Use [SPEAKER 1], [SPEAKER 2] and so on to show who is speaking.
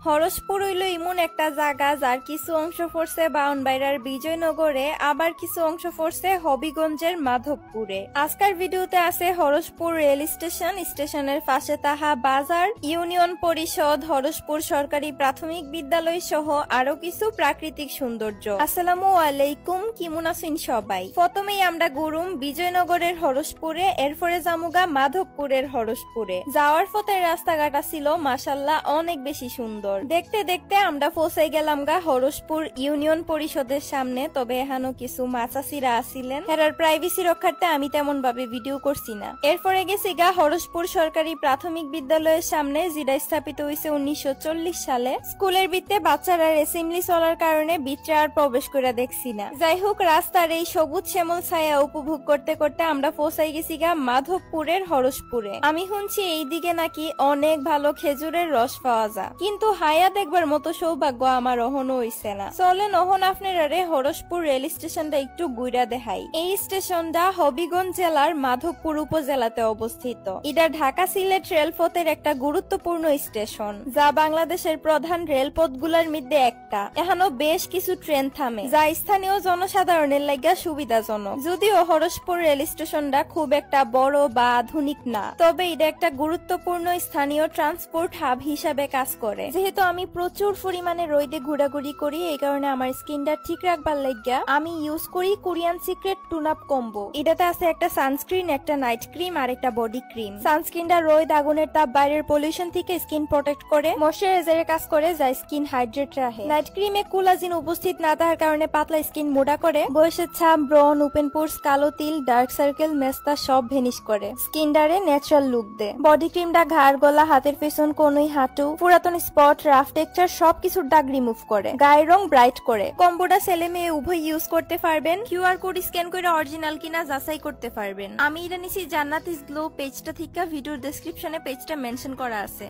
[SPEAKER 1] হরসপুর হইল এমন একটা জায়গা যার কিছু অংশ পড়ছে বাউনবাইরার বিজয়নগরে, আবার কিছু অংশ পড়ছে হবিগঞ্জের মাধবপুরে। আজকের ভিডিওতে আছে হরসপুর রেল স্টেশন, স্টেশনের পাশে তাহা বাজার, ইউনিয়ন পরিষদ, হরসপুর সরকারি প্রাথমিক বিদ্যালয় সহ আরো কিছু প্রাকৃতিক সৌন্দর্য। আসসালামু আলাইকুম, কেমন আছেন সবাই? প্রথমেই আমরা গুরুম বিজয়নগরের হরসপুরে, এরপরে জামুগা মাধবপুরের হরসপুরে। যাওয়ার পথের রাস্তাঘাট ছিল মাশাআল্লাহ অনেক বেশি সুন্দর। দেখতে দেখতে আমরা পৌঁছে গেলাম গা হরসপুর ইউনিয়ন পরিষদের সামনে। তবে এখানো কিছু মাচাসিরা আসিলেন, হেরার প্রাইভেসি রক্ষার্থে আমি তেমন ভাবে ভিডিও করছি না। এরপরে গেছি গা হরসপুর সরকারি প্রাথমিক বিদ্যালয়ের সামনে, যেটা স্থাপিত হয়েছে 1940 সালে। স্কুলের ভিতরে বাচ্চারা অ্যাসেম্বলি চলার কারণে ভিতরে আর প্রবেশ করে দেখছি না। যাই হোক, রাস্তার এই সবুজ শ্যামল ছায়া উপভোগ করতে করতে আমরা পৌঁছাই গেছি গা মাধবপুরের হরসপুরে। আমি শুনছি এইদিকে নাকি অনেক ভালো খেজুরের রস পাওয়া যায়, কিন্তু হায়া দেখবার মতো সৌভাগ্য আমার অহনো হইছে না। চলেন অহন আপনারা হরসপুর রেল স্টেশনটা একটু ঘুরা দেখাই। এই স্টেশনটা হবিগঞ্জ জেলার মাধবপুর উপজেলাতে অবস্থিত। এটা ঢাকা সিলেট রেলপথের একটা গুরুত্বপূর্ণ স্টেশন, যা বাংলাদেশের প্রধান রেলপথগুলোর মধ্যে একটা। এখানে বেশ কিছু ট্রেন থামে, যা স্থানীয় জনসাধারণের লাগা সুবিধাজনক। যদিও হরসপুর রেল স্টেশনটা খুব একটা বড় বা আধুনিক না, তবে এটা একটা গুরুত্বপূর্ণ স্থানীয় ট্রান্সপোর্ট হাব হিসাবে কাজ করে। যেহেতু আমি প্রচুর পরিমাণে রোদে ঘোরাঘুরি করি, এই কারণে আমার স্কিনটা ঠিক রাখবার লাগিয়া আমি ইউজ করি কোরিয়ান সিক্রেট টুন আপ কম্বো। এটাতে আছে একটা সানস্ক্রিন, একটা নাইট ক্রিম আর একটা বডি ক্রিম। সানস্ক্রিনটা রোদ, আগুনের তাপ, বাইরের পলিউশন থেকে স্কিন প্রোটেক্ট করে, ময়শ্চারাইজারের কাজ করে, যা স্কিন হাইড্রেট রাখে। নাইট ক্রিমে কোলাজিন উপস্থিত না থাকার কারণে পাতলা স্কিন মোটা করে, বয়সের ছাপ, ব্রন, ওপেন পোর্স, কালো তিল, ডার্ক সার্কেল, মেস্তা সব ভেনিশ করে, স্কিনটারে ন্যাচারাল লুক দেয়। বডি ক্রিমটা ঘাড়, গলা, হাতের পেছন, কোনই, হাঁটু, পুরাতন স্পট, রাফ টেক্সচার সবকিছুর দাগ রিমুভ করে, গায়ের রং ব্রাইট করে। কম্বোটা ছেলে মেয়ে উভয় ইউজ করতে পারবেন। কিউআর কোড স্ক্যান করে অরিজিনাল কিনা যাচাই করতে পারবেন। আমি এটা নিছি জান্নাত ইজ গ্লো পেজটা থেকে, ভিডিওর ডেসক্রিপশনে পেজটা মেনশন করা আছে।